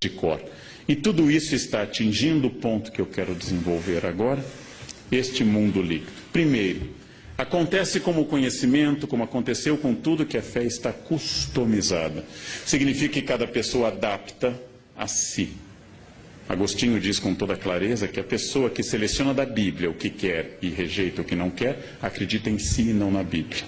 de cor. E tudo isso está atingindo o ponto que eu quero desenvolver agora, este mundo líquido. Primeiro, acontece como o conhecimento, como aconteceu com tudo, que a fé está customizada. Significa que cada pessoa adapta a si. Agostinho diz com toda clareza que a pessoa que seleciona da Bíblia o que quer e rejeita o que não quer, acredita em si e não na Bíblia.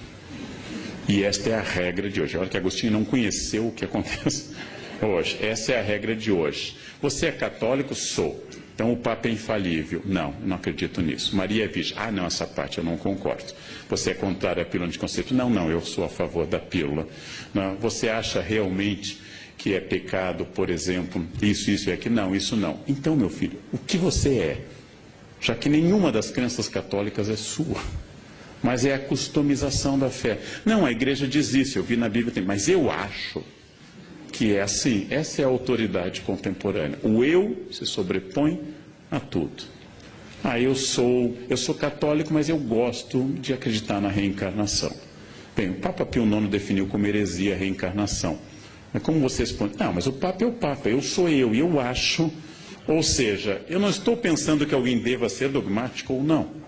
E esta é a regra de hoje. Olha que Agostinho não conheceu o que acontece hoje. Essa é a regra de hoje. Você é católico? Sou. Então o Papa é infalível. Não, não acredito nisso. Maria é virgem. Ah, não, essa parte eu não concordo. Você é contrário à pílula anticonceptiva? Não, não, eu sou a favor da pílula. Não, você acha realmente que é pecado, por exemplo, isso e aquilo? Não, isso não. Então, meu filho, o que você é? Já que nenhuma das crenças católicas é sua. Mas é a customização da fé. Não, a igreja diz isso, eu vi na Bíblia, mas eu acho que é assim. Essa é a autoridade contemporânea. O eu se sobrepõe a tudo. Ah, eu sou católico, mas eu gosto de acreditar na reencarnação. Bem, o Papa Pio IX definiu como heresia a reencarnação. Mas como você responde? Não, mas o Papa é o Papa, eu sou eu, e eu acho. Ou seja, eu não estou pensando que alguém deva ser dogmático ou não.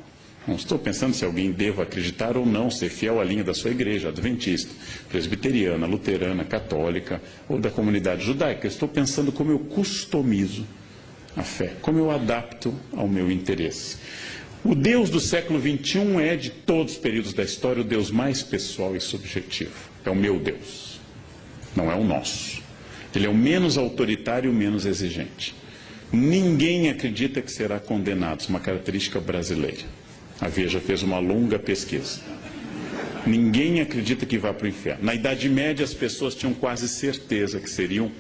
Não estou pensando se alguém deva acreditar ou não, ser fiel à linha da sua igreja, adventista, presbiteriana, luterana, católica ou da comunidade judaica. Eu estou pensando como eu customizo a fé, como eu adapto ao meu interesse. O Deus do século XXI é, de todos os períodos da história, o Deus mais pessoal e subjetivo. É o meu Deus, não é o nosso. Ele é o menos autoritário e o menos exigente. Ninguém acredita que será condenado, isso é uma característica brasileira. A Veja fez uma longa pesquisa. Ninguém acredita que vá para o inferno. Na Idade Média, as pessoas tinham quase certeza que seriam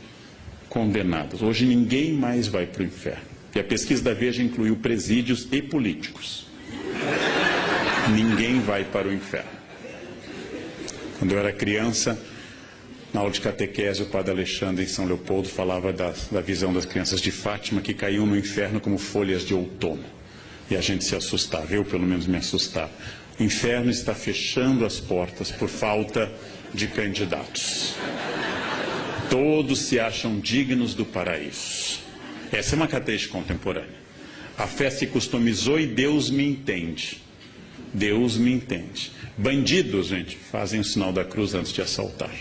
condenadas. Hoje, ninguém mais vai para o inferno. E a pesquisa da Veja incluiu presídios e políticos. Ninguém vai para o inferno. Quando eu era criança, na aula de catequese, o padre Alexandre, em São Leopoldo, falava da visão das crianças de Fátima que caíam no inferno como folhas de outono. E a gente se assustava, eu pelo menos me assustava. O inferno está fechando as portas por falta de candidatos. Todos se acham dignos do paraíso. Essa é uma característica contemporânea. A fé se customizou e Deus me entende. Deus me entende. Bandidos, gente, fazem o sinal da cruz antes de assaltar.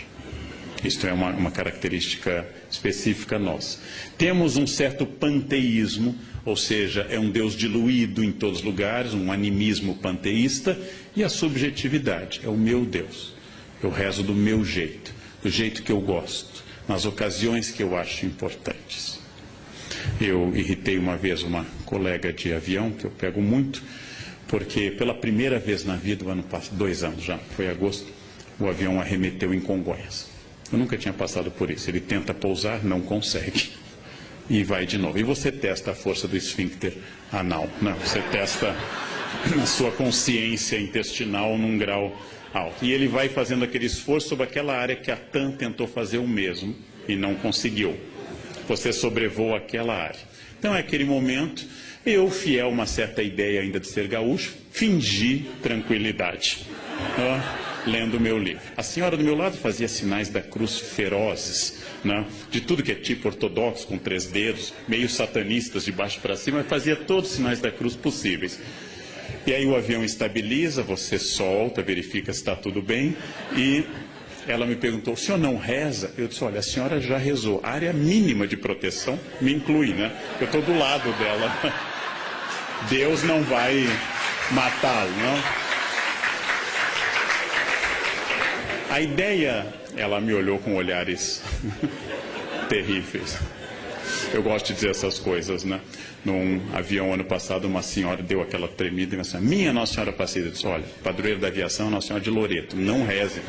Isto é uma característica específica nossa. Temos um certo panteísmo, ou seja, é um Deus diluído em todos os lugares, um animismo panteísta, e a subjetividade, é o meu Deus. Eu rezo do meu jeito, do jeito que eu gosto, nas ocasiões que eu acho importantes. Eu irritei uma vez uma colega de avião, que eu pego muito, porque pela primeira vez na vida, o ano passado, 2 anos já, foi agosto, o avião arremeteu em Congonhas. Eu nunca tinha passado por isso. Ele tenta pousar, não consegue. E vai de novo. E você testa a força do esfíncter anal. Não, você testa a sua consciência intestinal num grau alto. E ele vai fazendo aquele esforço sobre aquela área que a TAM tentou fazer o mesmo e não conseguiu. Você sobrevoa aquela área. Então é aquele momento, eu, fiel a uma certa ideia ainda de ser gaúcho, fingi tranquilidade. Lendo o meu livro. A senhora do meu lado fazia sinais da cruz ferozes, né? De tudo que é tipo ortodoxo, com 3 dedos, meio satanistas de baixo para cima, mas fazia todos os sinais da cruz possíveis. E aí o avião estabiliza, você solta, verifica se está tudo bem, e ela me perguntou, o senhor não reza? Eu disse, olha, a senhora já rezou. A área mínima de proteção me inclui, né? Eu estou do lado dela. Deus não vai matá-lo, não? A ideia, ela me olhou com olhares terríveis. Eu gosto de dizer essas coisas, né? Num avião, ano passado, uma senhora deu aquela tremida e disse, minha Nossa Senhora Aparecida. Eu disse, olha, padroeira da aviação, Nossa Senhora de Loreto. Não reze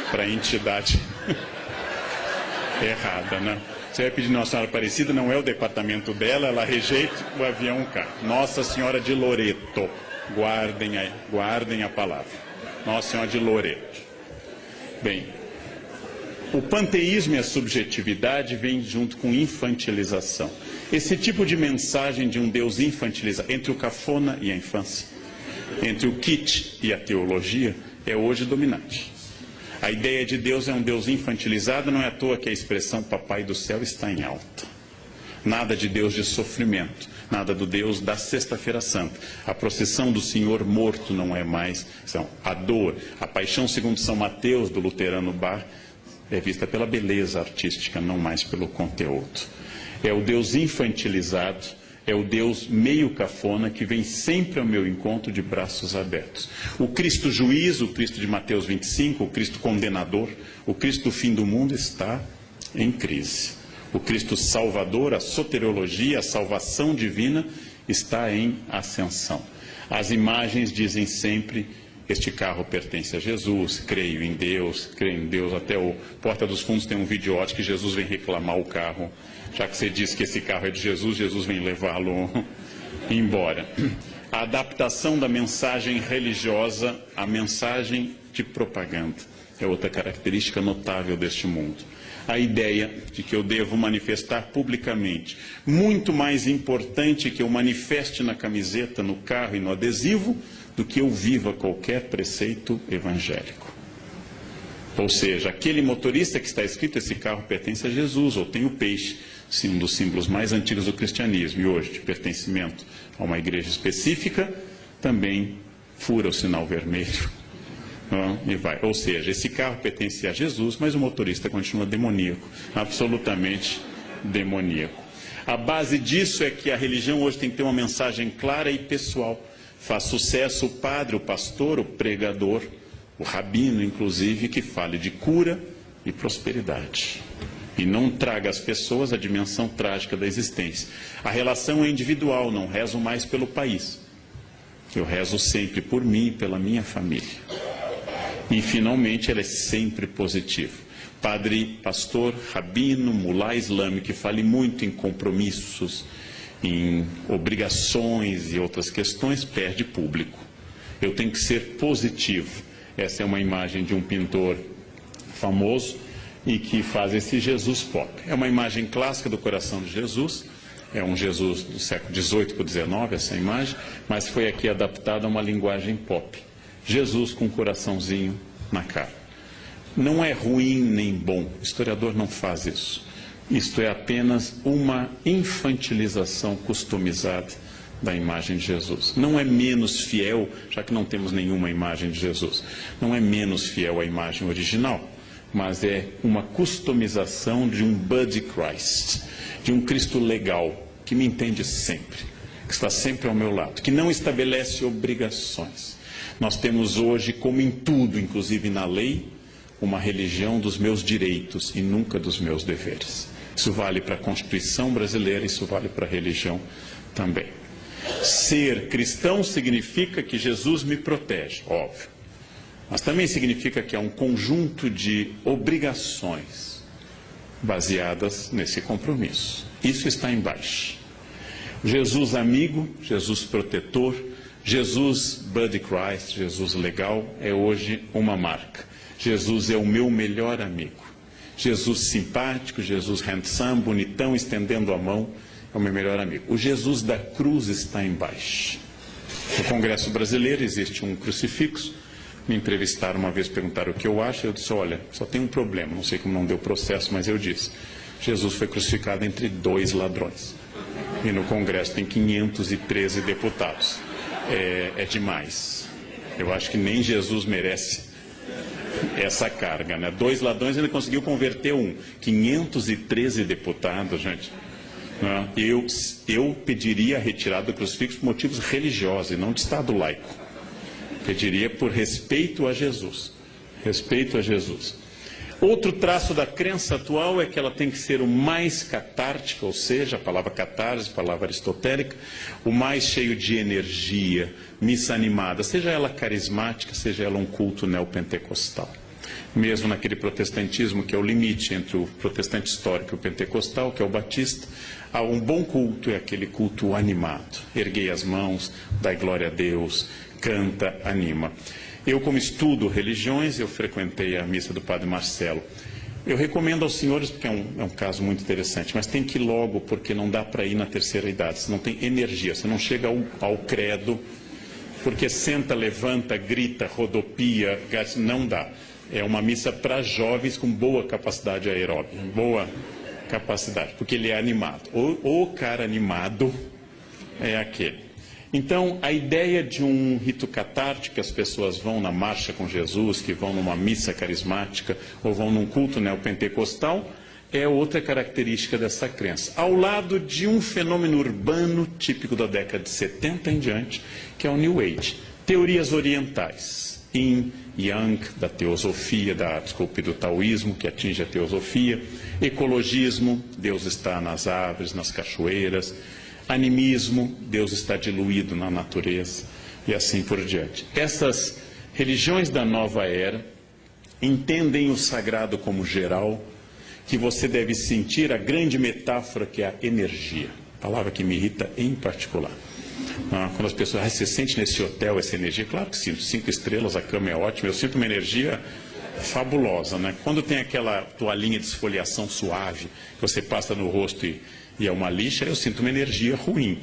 para a entidade errada, né? Você vai pedir Nossa Senhora Aparecida, não é o departamento dela, ela rejeita, o avião cai. Nossa Senhora de Loreto. Guardem a palavra. Nossa Senhora de Loreto. Bem, o panteísmo e a subjetividade vêm junto com infantilização. Esse tipo de mensagem de um Deus infantilizado, entre o cafona e a infância, entre o kitsch e a teologia, é hoje dominante. A ideia de Deus é um Deus infantilizado, não é à toa que a expressão Papai do Céu está em alta. Nada de Deus de sofrimento, nada do Deus da Sexta-feira Santa. A procissão do Senhor morto não é mais, a dor, a paixão segundo São Mateus, do luterano Bach, é vista pela beleza artística, não mais pelo conteúdo. É o Deus infantilizado, é o Deus meio cafona que vem sempre ao meu encontro de braços abertos. O Cristo juiz, o Cristo de Mateus 25, o Cristo condenador, o Cristo do fim do mundo está em crise. O Cristo salvador, a soteriologia, a salvação divina está em ascensão. As imagens dizem sempre: este carro pertence a Jesus, creio em Deus, até o Porta dos Fundos tem um videote que Jesus vem reclamar o carro. Já que você diz que esse carro é de Jesus, Jesus vem levá-lo embora. A adaptação da mensagem religiosa à mensagem de propaganda é outra característica notável deste mundo. A ideia de que eu devo manifestar publicamente, muito mais importante que eu manifeste na camiseta, no carro e no adesivo, do que eu viva qualquer preceito evangélico. Ou seja, aquele motorista que está escrito, esse carro pertence a Jesus, ou tem o peixe, um dos símbolos mais antigos do cristianismo, e hoje de pertencimento a uma igreja específica, também fura o sinal vermelho. E vai. Ou seja, esse carro pertence a Jesus, mas o motorista continua demoníaco, absolutamente demoníaco. A base disso é que a religião hoje tem que ter uma mensagem clara e pessoal. Faz sucesso o padre, o pastor, o pregador, o rabino, inclusive, que fale de cura e prosperidade. E não traga às pessoas a dimensão trágica da existência. A relação é individual, não rezo mais pelo país. Eu rezo sempre por mim e pela minha família. E, finalmente, ela é sempre positiva. Padre, pastor, rabino, mulá islâmico, que fale muito em compromissos, em obrigações e outras questões, perde público. Eu tenho que ser positivo. Essa é uma imagem de um pintor famoso e que faz esse Jesus pop. É uma imagem clássica do coração de Jesus. É um Jesus do século XVIII para o XIX, essa imagem, mas foi aqui adaptada a uma linguagem pop. Jesus com um coraçãozinho na cara. Não é ruim nem bom, o historiador não faz isso. Isto é apenas uma infantilização customizada da imagem de Jesus. Não é menos fiel, já que não temos nenhuma imagem de Jesus. Não é menos fiel à imagem original, mas é uma customização de um Buddy Christ, de um Cristo legal, que me entende sempre, que está sempre ao meu lado, que não estabelece obrigações. Nós temos hoje, como em tudo, inclusive na lei, uma religião dos meus direitos e nunca dos meus deveres. Isso vale para a Constituição brasileira, isso vale para a religião também. Ser cristão significa que Jesus me protege, óbvio. Mas também significa que há um conjunto de obrigações baseadas nesse compromisso. Isso está embaixo. Jesus amigo, Jesus protetor, Jesus Buddy Christ, Jesus legal, é hoje uma marca. Jesus é o meu melhor amigo. Jesus simpático, Jesus handsome, bonitão, estendendo a mão, é o meu melhor amigo. O Jesus da cruz está embaixo. No Congresso Brasileiro existe um crucifixo. Me entrevistaram uma vez, perguntaram o que eu acho. Eu disse: olha, só tem um problema, não sei como não deu processo, mas eu disse: Jesus foi crucificado entre 2 ladrões. E no Congresso tem 513 deputados. É demais. Eu acho que nem Jesus merece essa carga, né? 2 ladrões, ele conseguiu converter um. 513 deputados, gente. Eu pediria a retirada do crucifixo por motivos religiosos e não de Estado laico. Pediria por respeito a Jesus. Respeito a Jesus. Outro traço da crença atual é que ela tem que ser o mais catártica, ou seja, a palavra catarse, a palavra aristotélica, o mais cheio de energia, missa animada, seja ela carismática, seja ela um culto neopentecostal. Mesmo naquele protestantismo que é o limite entre o protestante histórico e o pentecostal, que é o batista, há um bom culto, é aquele culto animado. Erguei as mãos, dai glória a Deus, canta, anima. Eu, como estudo religiões, eu frequentei a missa do Padre Marcelo. Eu recomendo aos senhores, porque é um caso muito interessante, mas tem que ir logo, porque não dá para ir na terceira idade, você não tem energia, você não chega ao credo, porque senta, levanta, grita, rodopia, não dá. É uma missa para jovens com boa capacidade aeróbica, boa capacidade, porque ele é animado. O cara animado é aquele. Então, a ideia de um rito catártico, que as pessoas vão na marcha com Jesus, que vão numa missa carismática ou vão num culto neopentecostal, é outra característica dessa crença. Ao lado de um fenômeno urbano típico da década de 70 em diante, que é o New Age. Teorias orientais, Yin, Yang, da teosofia, do taoísmo, que atinge a teosofia, ecologismo, Deus está nas árvores, nas cachoeiras, animismo, Deus está diluído na natureza, e assim por diante. Essas religiões da nova era entendem o sagrado como geral, que você deve sentir a grande metáfora que é a energia, palavra que me irrita em particular. Quando as pessoas, você sente nesse hotel essa energia? Claro que sinto, 5 estrelas, a cama é ótima, eu sinto uma energia fabulosa, né? Quando tem aquela toalhinha de esfoliação suave, que você passa no rosto e é uma lixa, eu sinto uma energia ruim.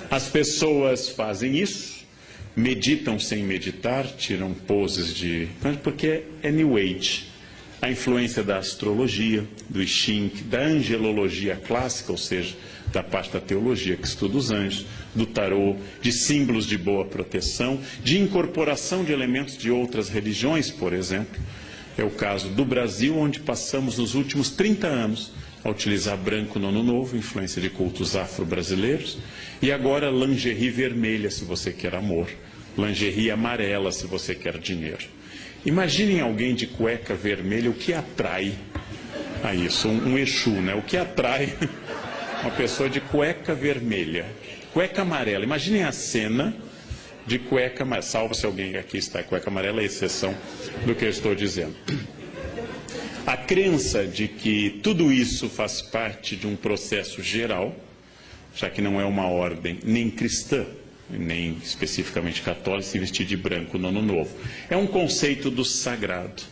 As pessoas fazem isso, meditam sem meditar, tiram poses porque é New Age. A influência da astrologia, do I Ching, da angelologia clássica, ou seja, da parte da teologia que estuda os anjos, do tarô, de símbolos de boa proteção, de incorporação de elementos de outras religiões, por exemplo. É o caso do Brasil, onde passamos nos últimos 30 anos a utilizar branco no Ano Novo, influência de cultos afro-brasileiros, e agora lingerie vermelha, se você quer amor, lingerie amarela, se você quer dinheiro. Imaginem alguém de cueca vermelha, o que atrai a isso? Um Exu, né? O que atrai uma pessoa de cueca vermelha? Cueca amarela. Imaginem a cena de cueca amarela. Salvo se alguém aqui está com cueca amarela, é exceção do que eu estou dizendo. A crença de que tudo isso faz parte de um processo geral, já que não é uma ordem nem cristã, nem especificamente católica, se vestir de branco no Ano Novo. É um conceito do sagrado,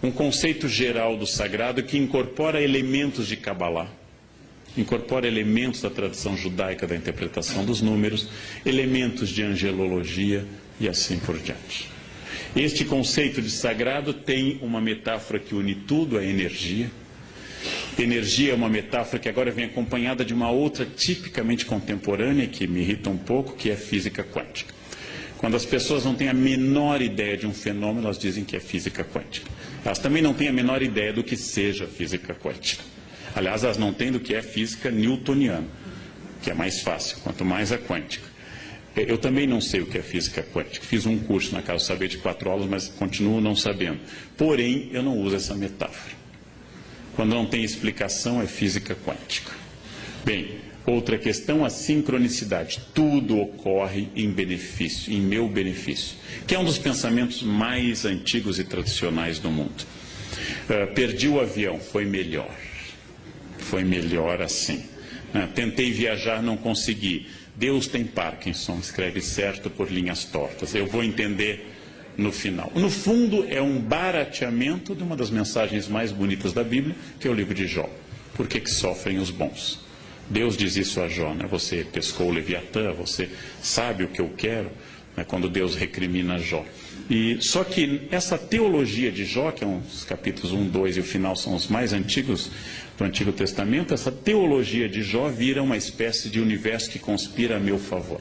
um conceito geral do sagrado que incorpora elementos de Kabbalah, incorpora elementos da tradição judaica da interpretação dos números, elementos de angelologia e assim por diante. Este conceito de sagrado tem uma metáfora que une tudo, a energia. Energia é uma metáfora que agora vem acompanhada de uma outra tipicamente contemporânea, que me irrita um pouco, que é física quântica. Quando as pessoas não têm a menor ideia de um fenômeno, elas dizem que é física quântica. Elas também não têm a menor ideia do que seja física quântica. Aliás, elas não têm do que é física newtoniana, que é mais fácil, quanto mais a quântica. Eu também não sei o que é física quântica. Fiz um curso na Casa do Saber de 4 aulas, mas continuo não sabendo. Porém, eu não uso essa metáfora. Quando não tem explicação, é física quântica. Bem, outra questão, a sincronicidade. Tudo ocorre em benefício, em meu benefício, que é um dos pensamentos mais antigos e tradicionais do mundo. Perdi o avião, foi melhor. Foi melhor assim. Tentei viajar, não consegui. Deus tem Parkinson, escreve certo por linhas tortas. Eu vou entender no final. No fundo, é um barateamento de uma das mensagens mais bonitas da Bíblia, que é o livro de Jó. Por que sofrem os bons? Deus diz isso a Jó, né? Você pescou o Leviatã, você sabe o que eu quero, né? Quando Deus recrimina Jó. Só que essa teologia de Jó, que é os capítulos 1, 2 e o final são os mais antigos do Antigo Testamento, essa teologia de Jó vira uma espécie de universo que conspira a meu favor.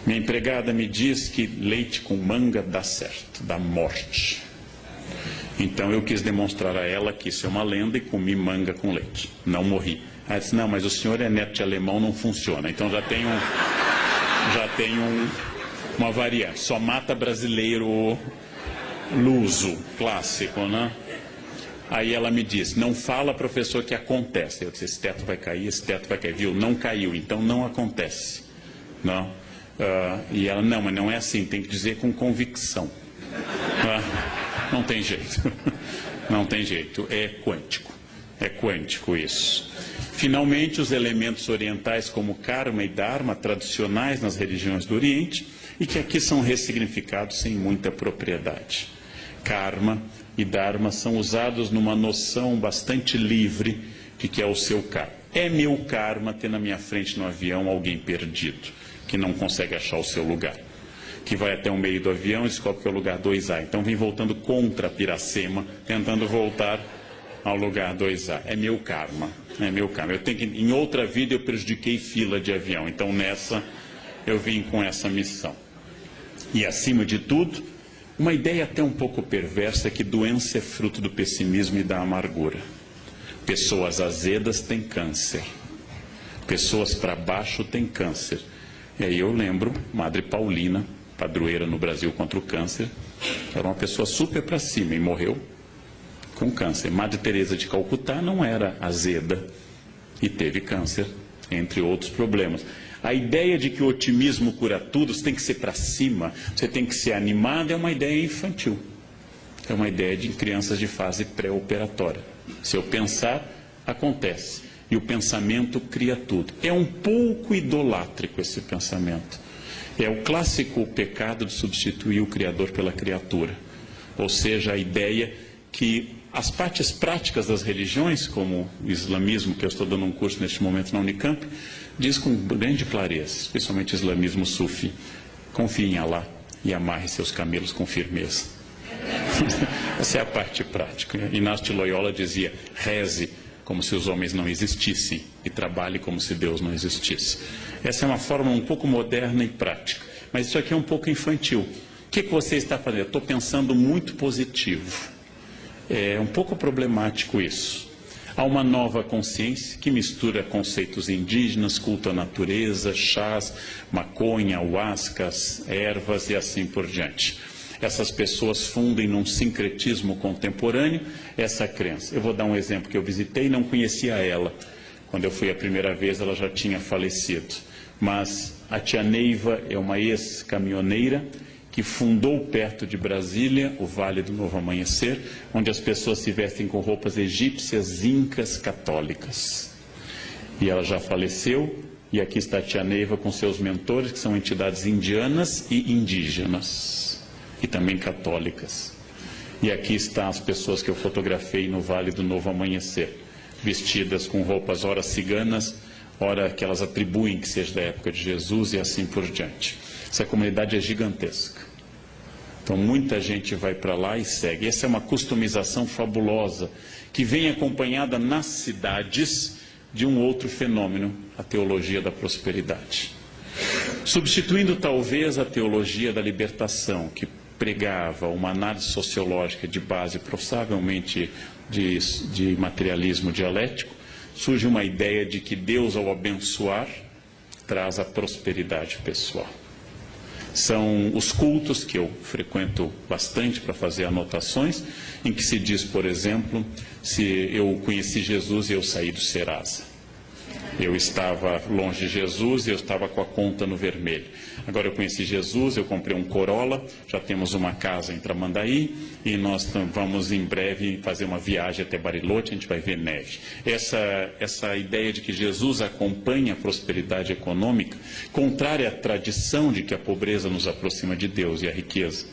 Minha empregada me diz que leite com manga dá certo, dá morte. Então eu quis demonstrar a ela que isso é uma lenda e comi manga com leite. Não morri. Ela disse, não, mas o senhor é neto de alemão, não funciona. Então já tem uma variante. Só mata brasileiro luso, clássico, né? Aí ela me disse, não fala, professor, que acontece. Eu disse, esse teto vai cair, viu? Não caiu, então não acontece. Não. E ela, não, mas não é assim, tem que dizer com convicção. Não tem jeito. Não tem jeito, é quântico isso. Finalmente, os elementos orientais como karma e dharma, tradicionais nas religiões do Oriente, e que aqui são ressignificados sem muita propriedade. Karma e dharma são usados numa noção bastante livre de que é o seu karma. É meu karma ter na minha frente no avião alguém perdido, que não consegue achar o seu lugar, que vai até o meio do avião e descobre que é o lugar 2A. Então vem voltando contra Piracema, tentando voltar ao lugar 2A. É meu karma. É meu karma. Em outra vida eu prejudiquei fila de avião. Então nessa eu vim com essa missão. E acima de tudo, uma ideia até um pouco perversa é que doença é fruto do pessimismo e da amargura. Pessoas azedas têm câncer. Pessoas para baixo têm câncer. E aí eu lembro, Madre Paulina, padroeira no Brasil contra o câncer, era uma pessoa super para cima e morreu com câncer. Madre Teresa de Calcutá não era azeda e teve câncer, entre outros problemas. A ideia de que o otimismo cura tudo, você tem que ser para cima, você tem que ser animado, é uma ideia infantil. É uma ideia de crianças de fase pré-operatória. Se eu pensar, acontece. E o pensamento cria tudo. É um pouco idolátrico esse pensamento. É o clássico pecado de substituir o Criador pela criatura. Ou seja, a ideia que as partes práticas das religiões, como o islamismo, que eu estou dando um curso neste momento na Unicamp, diz com grande clareza, especialmente o islamismo sufi, confie em Allah e amarre seus camelos com firmeza. Essa é a parte prática. Inácio de Loyola dizia, reze como se os homens não existissem e trabalhe como se Deus não existisse. Essa é uma forma um pouco moderna e prática, mas isso aqui é um pouco infantil. O que você está fazendo? Eu estou pensando muito positivo. É um pouco problemático isso. Há uma nova consciência que mistura conceitos indígenas, culto à natureza, chás, maconha, ayahuascas, ervas e assim por diante. Essas pessoas fundem num sincretismo contemporâneo essa crença. Eu vou dar um exemplo que eu visitei e não conhecia ela. Quando eu fui a primeira vez, ela já tinha falecido. Mas a tia Neiva é uma ex-caminhoneira que fundou perto de Brasília o Vale do Novo Amanhecer, onde as pessoas se vestem com roupas egípcias, incas, católicas. E ela já faleceu, e aqui está a tia Neiva com seus mentores, que são entidades indianas e indígenas, e também católicas. E aqui estão as pessoas que eu fotografei no Vale do Novo Amanhecer, vestidas com roupas ora ciganas, ora que elas atribuem que seja da época de Jesus e assim por diante. Essa comunidade é gigantesca. Então muita gente vai para lá e segue. Essa é uma customização fabulosa que vem acompanhada nas cidades de um outro fenômeno, a teologia da prosperidade. Substituindo talvez a teologia da libertação, que pregava uma análise sociológica de base provavelmente de materialismo dialético, surge uma ideia de que Deus, ao abençoar, traz a prosperidade pessoal. São os cultos que eu frequento bastante para fazer anotações, em que se diz, por exemplo, se eu conheci Jesus e eu saí do Serasa. Eu estava longe de Jesus e eu estava com a conta no vermelho. Agora eu conheci Jesus, eu comprei um Corolla, já temos uma casa em Tramandaí e nós vamos em breve fazer uma viagem até Bariloche, a gente vai ver neve. Essa ideia de que Jesus acompanha a prosperidade econômica, contrária à tradição de que a pobreza nos aproxima de Deus e a riqueza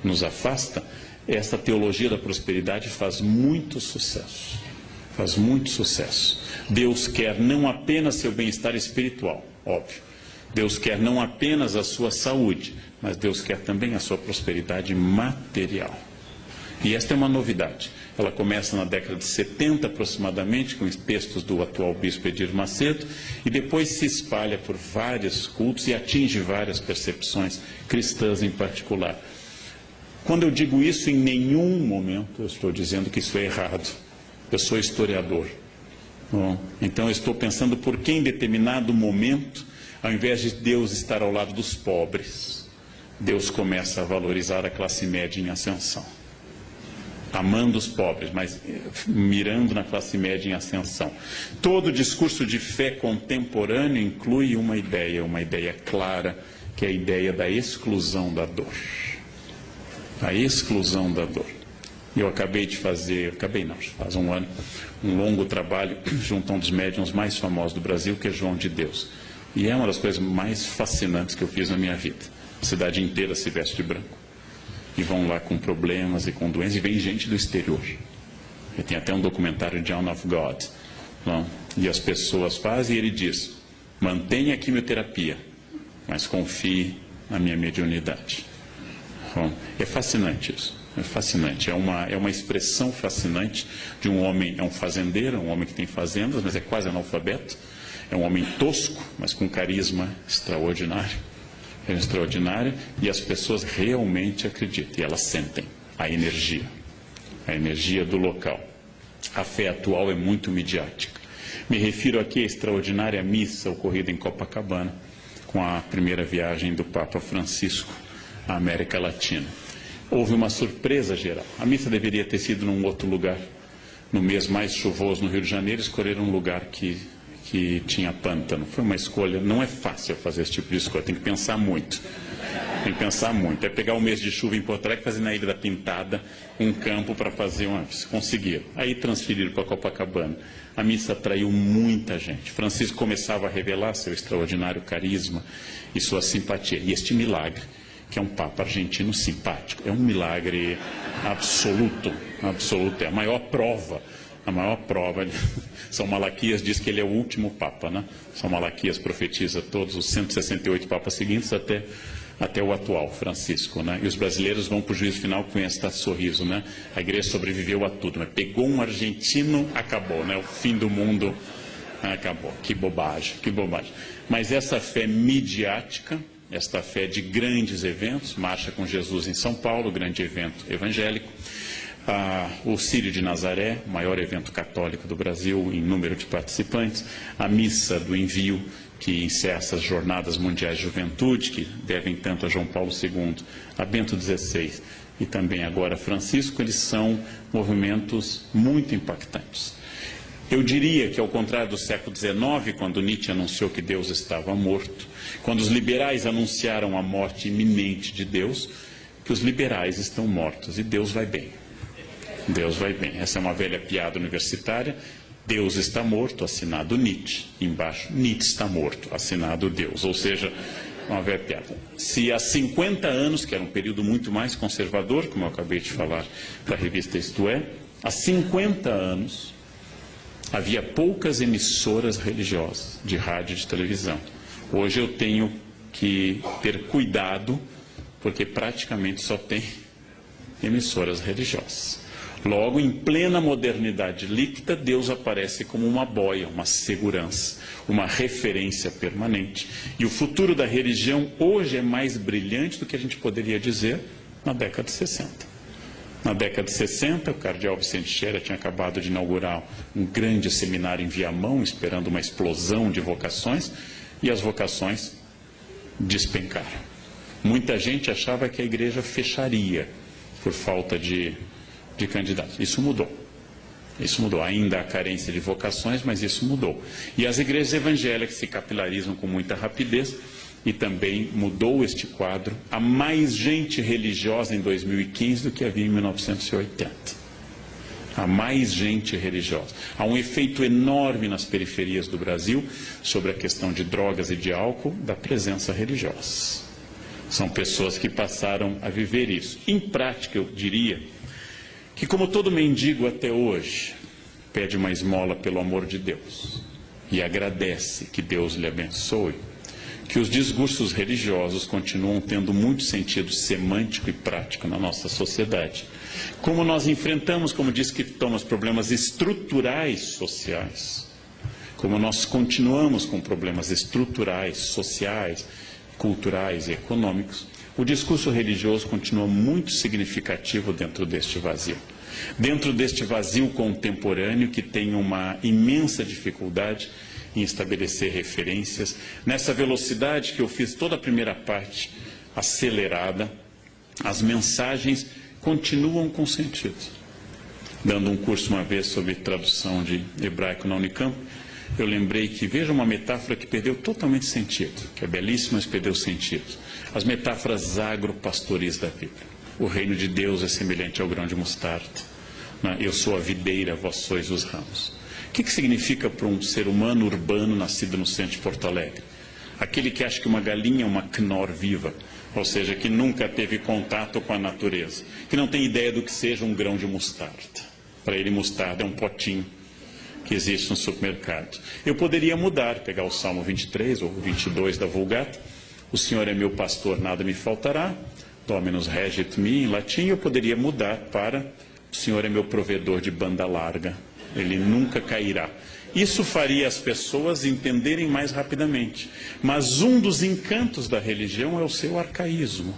nos afasta, essa teologia da prosperidade faz muito sucesso. Faz muito sucesso. Deus quer não apenas seu bem-estar espiritual, óbvio. Deus quer não apenas a sua saúde, mas Deus quer também a sua prosperidade material. E esta é uma novidade. Ela começa na década de 70 aproximadamente, com textos do atual bispo Edir Macedo, e depois se espalha por vários cultos e atinge várias percepções cristãs em particular. Quando eu digo isso, em nenhum momento eu estou dizendo que isso é errado. Eu sou historiador. Bom, então eu estou pensando por que em determinado momento, ao invés de Deus estar ao lado dos pobres, Deus começa a valorizar a classe média em ascensão. Amando os pobres, mas mirando na classe média em ascensão. Todo discurso de fé contemporâneo inclui uma ideia clara, que é a ideia da exclusão da dor. A exclusão da dor. Eu acabei de fazer, faz um ano, um longo trabalho junto a um dos médiuns mais famosos do Brasil, que é João de Deus. E é uma das coisas mais fascinantes que eu fiz na minha vida. A cidade inteira se veste de branco. E vão lá com problemas e com doenças, e vem gente do exterior. E tem até um documentário, John of God. Não? E as pessoas fazem, e ele diz, mantenha a quimioterapia, mas confie na minha mediunidade. Bom, é fascinante isso. É fascinante, é uma expressão fascinante de um homem, é um fazendeiro, um homem que tem fazendas, mas é quase analfabeto, é um homem tosco, mas com carisma extraordinário, e as pessoas realmente acreditam, e elas sentem a energia do local. A fé atual é muito midiática. Me refiro aqui à extraordinária missa ocorrida em Copacabana, com a primeira viagem do Papa Francisco à América Latina. Houve uma surpresa geral. A missa deveria ter sido num outro lugar. No mês mais chuvoso no Rio de Janeiro, escolheram um lugar que tinha pântano. Foi uma escolha, não é fácil fazer esse tipo de escolha, tem que pensar muito. É pegar o mês de chuva em Porto Alegre e fazer na Ilha da Pintada um campo para fazer uma missa. Conseguiram. Aí transferiram para Copacabana. A missa atraiu muita gente. Francisco começava a revelar seu extraordinário carisma e sua simpatia. E este milagre, que é um Papa argentino simpático, é um milagre absoluto, é a maior prova. São Malaquias diz que ele é o último Papa, né? São Malaquias profetiza todos os 168 Papas seguintes até o atual, Francisco, né? E os brasileiros vão para o juízo final com esse sorriso, né? A igreja sobreviveu a tudo, mas pegou um argentino, acabou, né? O fim do mundo acabou. Que bobagem. Mas essa fé midiática, esta fé de grandes eventos, Marcha com Jesus em São Paulo, grande evento evangélico, o Círio de Nazaré, o maior evento católico do Brasil em número de participantes, a Missa do Envio, que encerra essas Jornadas Mundiais de Juventude, que devem tanto a João Paulo II, a Bento XVI e também agora a Francisco, eles são movimentos muito impactantes. Eu diria que, ao contrário do século XIX, quando Nietzsche anunciou que Deus estava morto, quando os liberais anunciaram a morte iminente de Deus, que os liberais estão mortos e Deus vai bem. Deus vai bem. Essa é uma velha piada universitária. Deus está morto, assinado Nietzsche. Embaixo, Nietzsche está morto, assinado Deus. Ou seja, uma velha piada. Se há 50 anos, que era um período muito mais conservador, como eu acabei de falar da revista Isto É, há 50 anos havia poucas emissoras religiosas de rádio e de televisão. Hoje eu tenho que ter cuidado, porque praticamente só tem emissoras religiosas. Logo, em plena modernidade líquida, Deus aparece como uma boia, uma segurança, uma referência permanente. E o futuro da religião hoje é mais brilhante do que a gente poderia dizer na década de 60. Na década de 60, o cardeal Vicente Scherer tinha acabado de inaugurar um grande seminário em Viamão, esperando uma explosão de vocações, e as vocações despencaram. Muita gente achava que a igreja fecharia por falta de candidatos. Isso mudou. Ainda há carência de vocações, mas isso mudou. E as igrejas evangélicas se capilarizam com muita rapidez e também mudou este quadro. Há mais gente religiosa em 2015 do que havia em 1980. Há mais gente religiosa. Há um efeito enorme nas periferias do Brasil sobre a questão de drogas e de álcool da presença religiosa. São pessoas que passaram a viver isso. Em prática, eu diria que, como todo mendigo até hoje, pede uma esmola pelo amor de Deus e agradece que Deus lhe abençoe, que os discursos religiosos continuam tendo muito sentido semântico e prático na nossa sociedade. Como nós enfrentamos, como diz que Thomas, problemas estruturais sociais, como nós continuamos com problemas estruturais, sociais, culturais e econômicos, o discurso religioso continua muito significativo dentro deste vazio. Dentro deste vazio contemporâneo que tem uma imensa dificuldade em estabelecer referências. Nessa velocidade que eu fiz toda a primeira parte acelerada, as mensagens continuam com sentido. Dando um curso uma vez sobre tradução de hebraico na Unicamp, eu lembrei que, veja uma metáfora que perdeu totalmente sentido, que é belíssima, mas perdeu sentido. As metáforas agropastoris da Bíblia. O reino de Deus é semelhante ao grão de mostarda. Eu sou a videira, vós sois os ramos. O que significa para um ser humano urbano nascido no centro de Porto Alegre? Aquele que acha que uma galinha é uma Knorr viva, ou seja, que nunca teve contato com a natureza, que não tem ideia do que seja um grão de mostarda. Para ele, mostarda é um potinho que existe no supermercado. Eu poderia mudar, pegar o Salmo 23 ou 22 da Vulgata. O Senhor é meu pastor, nada me faltará. Dominus regit me, em latim, eu poderia mudar para o Senhor é meu provedor de banda larga, Ele nunca cairá. Isso faria as pessoas entenderem mais rapidamente. Mas um dos encantos da religião é o seu arcaísmo.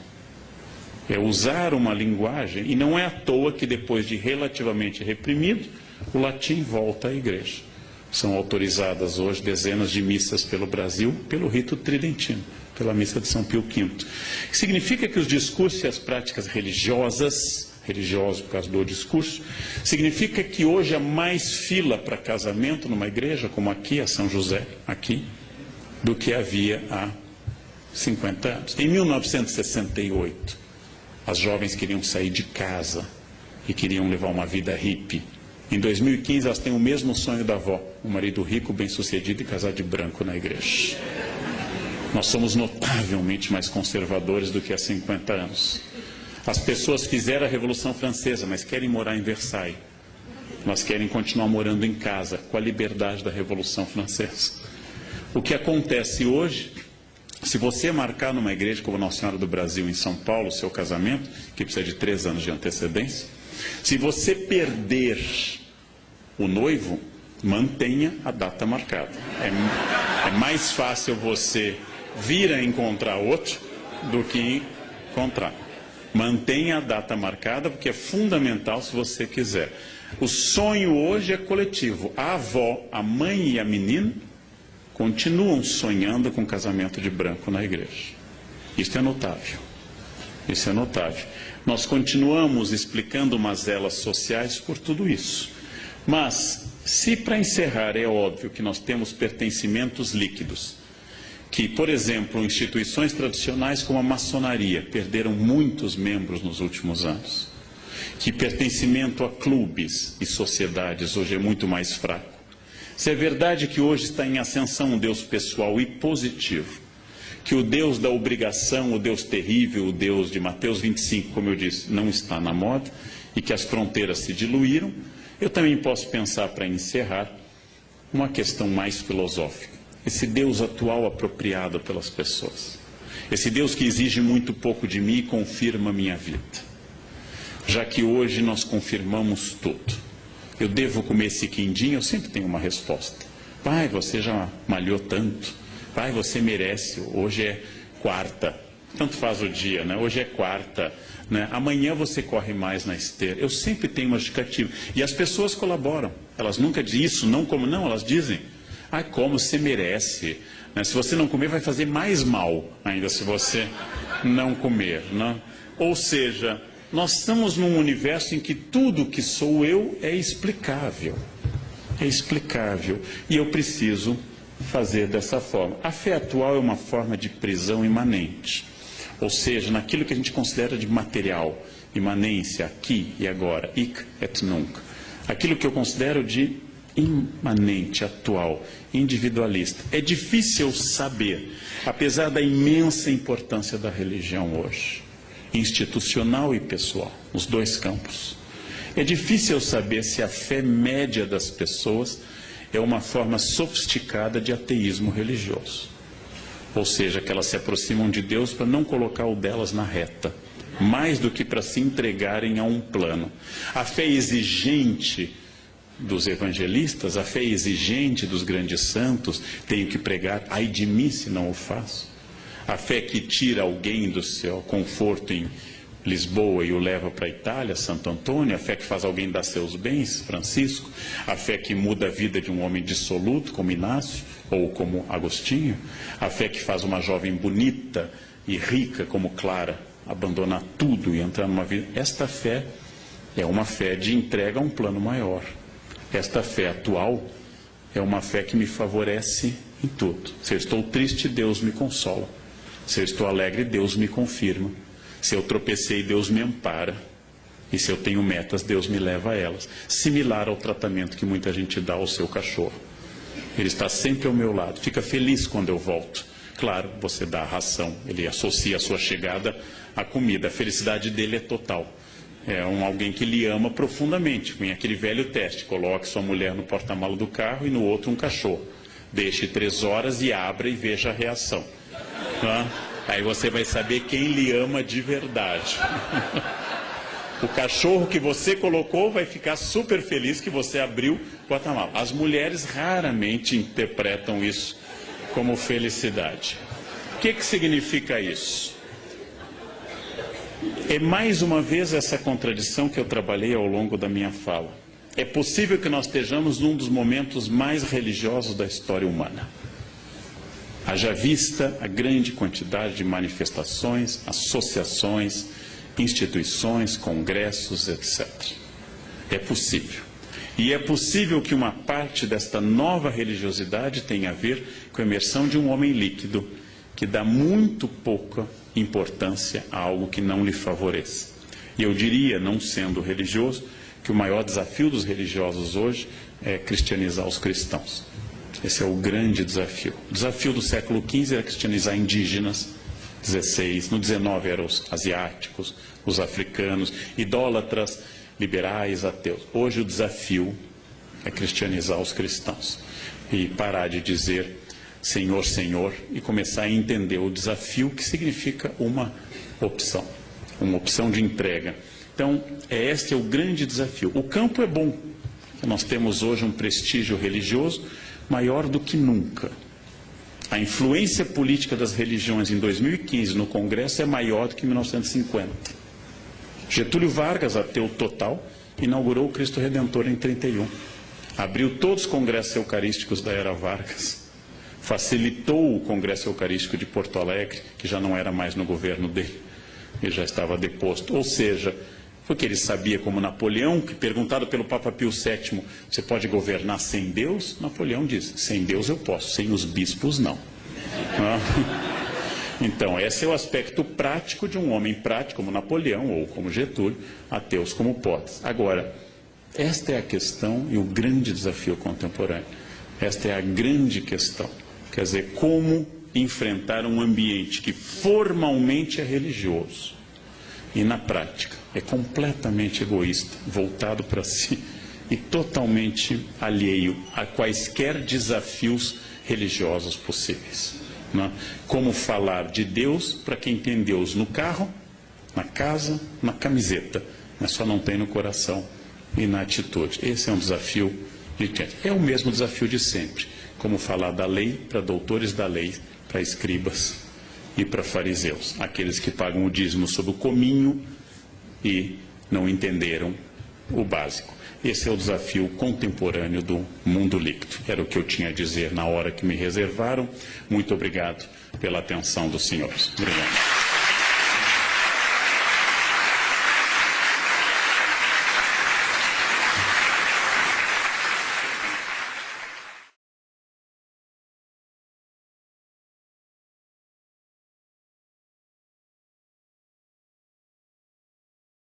É usar uma linguagem, e não é à toa que depois de relativamente reprimido, o latim volta à igreja. São autorizadas hoje dezenas de missas pelo Brasil, pelo rito tridentino, pela missa de São Pio V. Significa que os discursos e as práticas religiosos por causa do discurso, significa que hoje há mais fila para casamento numa igreja, como aqui, a São José, aqui, do que havia há 50 anos. Em 1968, as jovens queriam sair de casa e queriam levar uma vida hippie. Em 2015, elas têm o mesmo sonho da avó, um marido rico, bem-sucedido e casar de branco na igreja. Nós somos notavelmente mais conservadores do que há 50 anos. As pessoas fizeram a Revolução Francesa, mas querem morar em Versailles. Elas querem continuar morando em casa, com a liberdade da Revolução Francesa. O que acontece hoje, se você marcar numa igreja como Nossa Senhora do Brasil, em São Paulo, o seu casamento, que precisa de 3 anos de antecedência, se você perder o noivo, mantenha a data marcada. É mais fácil você vir a encontrar outro do que encontrar. Mantenha a data marcada, porque é fundamental se você quiser. O sonho hoje é coletivo. A avó, a mãe e a menina continuam sonhando com casamento de branco na igreja. Isso é notável. Isso é notável. Nós continuamos explicando mazelas sociais por tudo isso. Mas, se para encerrar é óbvio que nós temos pertencimentos líquidos, que, por exemplo, instituições tradicionais como a maçonaria perderam muitos membros nos últimos anos, que pertencimento a clubes e sociedades hoje é muito mais fraco. Se é verdade que hoje está em ascensão um Deus pessoal e positivo, que o Deus da obrigação, o Deus terrível, o Deus de Mateus 25, como eu disse, não está na moda, e que as fronteiras se diluíram, eu também posso pensar, para encerrar, uma questão mais filosófica. Esse Deus atual apropriado pelas pessoas. Esse Deus que exige muito pouco de mim e confirma a minha vida. Já que hoje nós confirmamos tudo. Eu devo comer esse quindim? Eu sempre tenho uma resposta. Pai, você já malhou tanto. Pai, você merece. Hoje é quarta. Tanto faz o dia, né? Hoje é quarta. Né? Amanhã você corre mais na esteira. Eu sempre tenho uma justificativa. E as pessoas colaboram. Elas nunca dizem isso, não como não. Elas dizem... Ah, como você merece. Né? Se você não comer, vai fazer mais mal ainda se você não comer. Né? Ou seja, nós estamos num universo em que tudo que sou eu é explicável. É explicável. E eu preciso fazer dessa forma. A fé atual é uma forma de prisão imanente. Ou seja, naquilo que a gente considera de material, imanência, aqui e agora, hic et nunc. Aquilo que eu considero de imanente, atual, individualista. É difícil saber, apesar da imensa importância da religião hoje, institucional e pessoal, os dois campos. É difícil saber se a fé média das pessoas é uma forma sofisticada de ateísmo religioso. Ou seja, que elas se aproximam de Deus para não colocar o delas na reta, mais do que para se entregarem a um plano. A fé exigente dos evangelistas, a fé exigente dos grandes santos, tenho que pregar, ai de mim se não o faço. A fé que tira alguém do seu conforto em Lisboa e o leva para a Itália, Santo Antônio, a fé que faz alguém dar seus bens, Francisco, a fé que muda a vida de um homem dissoluto, como Inácio, ou como Agostinho, a fé que faz uma jovem bonita e rica, como Clara, abandonar tudo e entrar numa vida. Esta fé é uma fé de entrega a um plano maior. Esta fé atual é uma fé que me favorece em tudo. Se eu estou triste, Deus me consola. Se eu estou alegre, Deus me confirma. Se eu tropecei, Deus me ampara. E se eu tenho metas, Deus me leva a elas. Similar ao tratamento que muita gente dá ao seu cachorro. Ele está sempre ao meu lado. Fica feliz quando eu volto. Claro, você dá a ração. Ele associa a sua chegada à comida. A felicidade dele é total. É alguém que lhe ama profundamente. Vem aquele velho teste. Coloque sua mulher no porta-malas do carro e no outro um cachorro. Deixe 3 horas e abra e veja a reação. Tá? Aí você vai saber quem lhe ama de verdade. O cachorro que você colocou vai ficar super feliz que você abriu o porta-malas. As mulheres raramente interpretam isso como felicidade. O que significa isso? É mais uma vez essa contradição que eu trabalhei ao longo da minha fala. É possível que nós estejamos num dos momentos mais religiosos da história humana. Haja vista a grande quantidade de manifestações, associações, instituições, congressos, etc. É possível. E é possível que uma parte desta nova religiosidade tenha a ver com a emersão de um homem líquido, que dá muito pouca importância a algo que não lhe favoreça. E eu diria, não sendo religioso, que o maior desafio dos religiosos hoje é cristianizar os cristãos. Esse é o grande desafio. O desafio do século XV era cristianizar indígenas, XVI, no XIX eram os asiáticos, os africanos, idólatras, liberais, ateus. Hoje o desafio é cristianizar os cristãos e parar de dizer Senhor, Senhor, e começar a entender o desafio que significa uma opção de entrega. Então, este é o grande desafio. O campo é bom. Nós temos hoje um prestígio religioso maior do que nunca. A influência política das religiões em 2015 no Congresso é maior do que em 1950. Getúlio Vargas, ateu total, inaugurou o Cristo Redentor em 31. Abriu todos os congressos eucarísticos da era Vargas. Facilitou o Congresso Eucarístico de Porto Alegre, que já não era mais no governo dele, ele já estava deposto. Ou seja, porque ele sabia, como Napoleão, que perguntado pelo Papa Pio VII, você pode governar sem Deus? Napoleão diz, sem Deus eu posso, sem os bispos não. Então, esse é o aspecto prático de um homem prático, como Napoleão ou como Getúlio, ateus como Potes. Agora, esta é a questão e o grande desafio contemporâneo. Esta é a grande questão. Quer dizer, como enfrentar um ambiente que formalmente é religioso e na prática é completamente egoísta, voltado para si e totalmente alheio a quaisquer desafios religiosos possíveis. Né? Como falar de Deus para quem tem Deus no carro, na casa, na camiseta, mas só não tem no coração e na atitude. Esse é um desafio gigante. É o mesmo desafio de sempre. Como falar da lei para doutores da lei, para escribas e para fariseus, aqueles que pagam o dízimo sob o cominho e não entenderam o básico. Esse é o desafio contemporâneo do mundo líquido. Era o que eu tinha a dizer na hora que me reservaram. Muito obrigado pela atenção dos senhores. Obrigado.